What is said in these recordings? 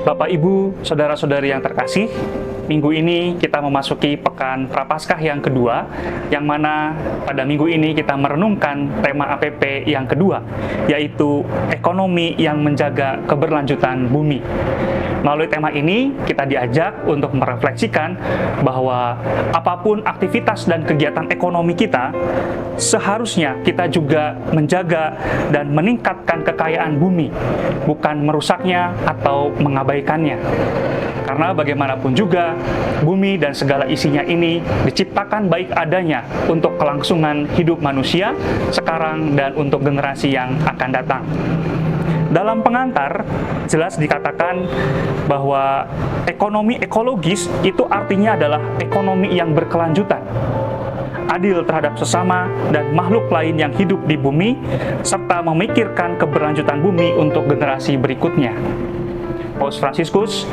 Bapak, Ibu, saudara-saudari yang terkasih, minggu ini kita memasuki pekan Prapaskah yang kedua, yang mana pada minggu ini kita merenungkan tema APP yang kedua, yaitu ekonomi yang menjaga keberlanjutan bumi. Melalui tema ini, kita diajak untuk merefleksikan bahwa apapun aktivitas dan kegiatan ekonomi kita, seharusnya kita juga menjaga dan meningkatkan kekayaan bumi, bukan merusaknya atau mengabaikannya. Karena bagaimanapun juga, bumi dan segala isinya ini diciptakan baik adanya untuk kelangsungan hidup manusia sekarang dan untuk generasi yang akan datang. Dalam pengantar, jelas dikatakan bahwa ekonomi ekologis itu artinya adalah ekonomi yang berkelanjutan, adil terhadap sesama dan makhluk lain yang hidup di bumi, serta memikirkan keberlanjutan bumi untuk generasi berikutnya. Paus Fransiskus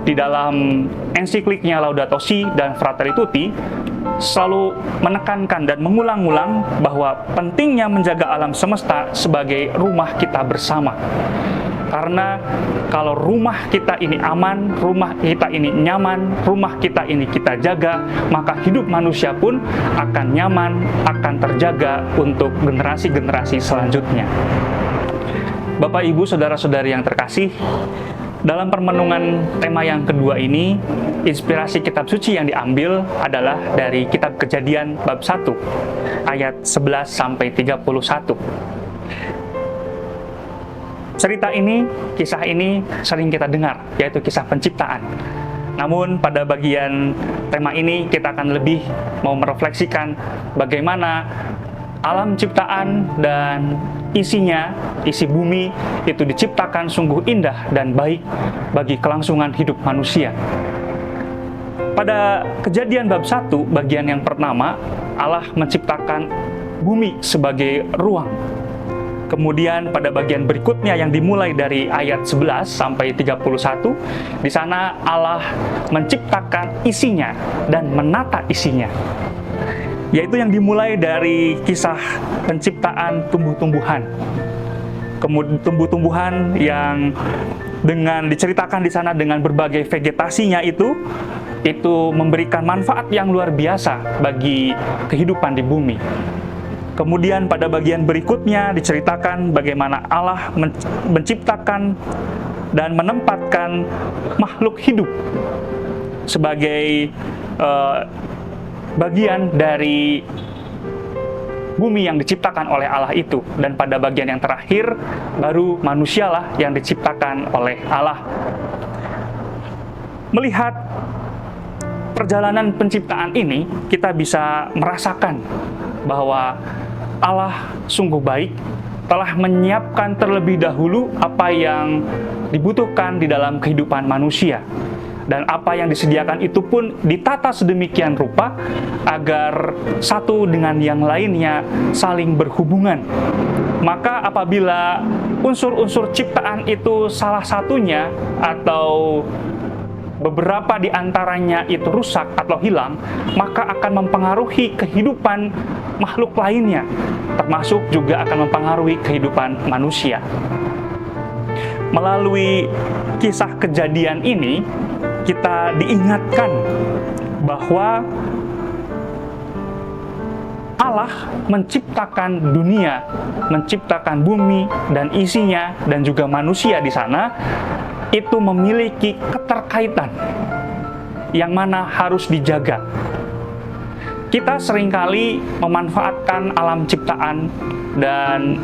di dalam ensikliknya Laudato Si dan Fratelli Tutti selalu menekankan dan mengulang-ulang bahwa pentingnya menjaga alam semesta sebagai rumah kita bersama. Karena kalau rumah kita ini aman, rumah kita ini nyaman, rumah kita ini kita jaga, maka hidup manusia pun akan nyaman, akan terjaga untuk generasi-generasi selanjutnya. Bapak, Ibu, saudara-saudari yang terkasih, dalam permenungan tema yang kedua ini, inspirasi kitab suci yang diambil adalah dari kitab Kejadian bab 1, ayat 11-31. Cerita ini, kisah ini sering kita dengar, yaitu kisah penciptaan. Namun pada bagian tema ini kita akan lebih mau merefleksikan bagaimana alam ciptaan dan isinya, isi bumi itu diciptakan sungguh indah dan baik bagi kelangsungan hidup manusia. Pada Kejadian bab 1, bagian yang pertama, Allah menciptakan bumi sebagai ruang. Kemudian pada bagian berikutnya yang dimulai dari ayat 11-31, di sana Allah menciptakan isinya dan menata isinya, yaitu yang dimulai dari kisah penciptaan tumbuh-tumbuhan. Kemudian tumbuh-tumbuhan yang dengan diceritakan di sana dengan berbagai vegetasinya itu memberikan manfaat yang luar biasa bagi kehidupan di bumi. Kemudian pada bagian berikutnya diceritakan bagaimana Allah menciptakan dan menempatkan makhluk hidup sebagai bagian dari bumi yang diciptakan oleh Allah itu. Dan pada bagian yang terakhir, baru manusialah yang diciptakan oleh Allah. Melihat perjalanan penciptaan ini, kita bisa merasakan bahwa Allah sungguh baik, telah menyiapkan terlebih dahulu apa yang dibutuhkan di dalam kehidupan manusia. Dan apa yang disediakan itu pun ditata sedemikian rupa agar satu dengan yang lainnya saling berhubungan. Maka apabila unsur-unsur ciptaan itu salah satunya atau beberapa di antaranya itu rusak atau hilang, maka akan mempengaruhi kehidupan makhluk lainnya, termasuk juga akan mempengaruhi kehidupan manusia. Melalui kisah kejadian ini, kita diingatkan bahwa Allah menciptakan dunia, menciptakan bumi dan isinya, dan juga manusia di sana, itu memiliki keterkaitan yang mana harus dijaga. Kita seringkali memanfaatkan alam ciptaan dan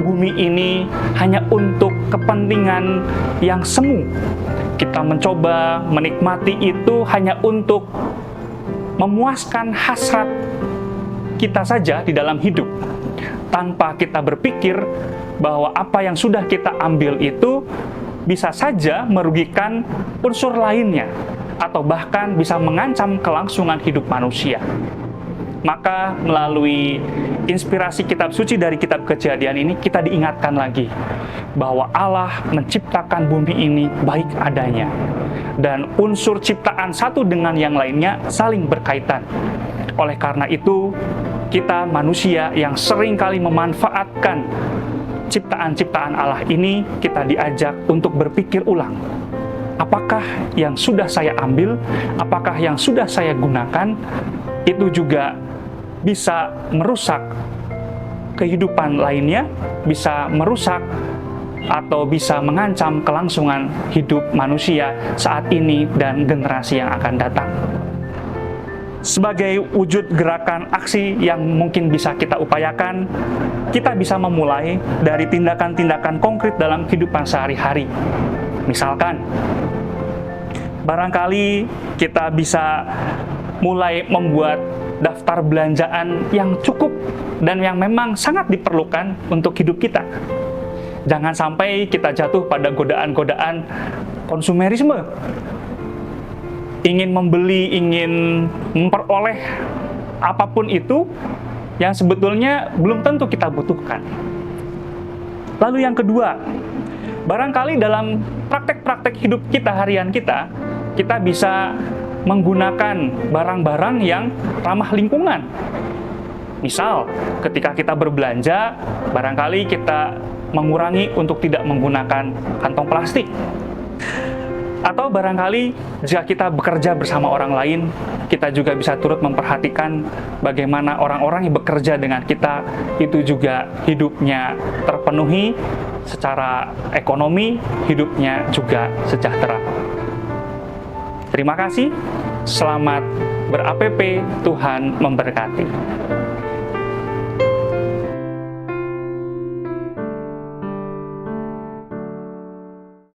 bumi ini hanya untuk kepentingan yang semu. Kita mencoba menikmati itu hanya untuk memuaskan hasrat kita saja di dalam hidup, tanpa kita berpikir bahwa apa yang sudah kita ambil itu bisa saja merugikan unsur lainnya, atau bahkan bisa mengancam kelangsungan hidup manusia. Maka melalui inspirasi kitab suci dari kitab Kejadian ini, kita diingatkan lagi bahwa Allah menciptakan bumi ini baik adanya, dan unsur ciptaan satu dengan yang lainnya saling berkaitan. Oleh karena itu, kita manusia yang seringkali memanfaatkan ciptaan-ciptaan Allah ini, kita diajak untuk berpikir ulang. apakah yang sudah saya ambil, apakah yang sudah saya gunakan, itu juga bisa merusak kehidupan lainnya, bisa merusak atau bisa mengancam kelangsungan hidup manusia saat ini dan generasi yang akan datang. Sebagai wujud gerakan aksi yang mungkin bisa kita upayakan, kita bisa memulai dari tindakan-tindakan konkret dalam kehidupan sehari-hari. Misalkan, barangkali kita bisa mulai membuat daftar belanjaan yang cukup dan yang memang sangat diperlukan untuk hidup kita. Jangan sampai kita jatuh pada godaan-godaan konsumerisme. Ingin membeli, ingin memperoleh apapun itu yang sebetulnya belum tentu kita butuhkan. Lalu yang kedua, barangkali dalam praktek-praktek hidup kita harian kita bisa menggunakan barang-barang yang ramah lingkungan. Misal, ketika kita berbelanja, barangkali kita mengurangi untuk tidak menggunakan kantong plastik. Atau barangkali jika kita bekerja bersama orang lain, kita juga bisa turut memperhatikan bagaimana orang-orang yang bekerja dengan kita itu juga hidupnya terpenuhi secara ekonomi, hidupnya juga sejahtera. Terima kasih, selamat ber-APP, Tuhan memberkati.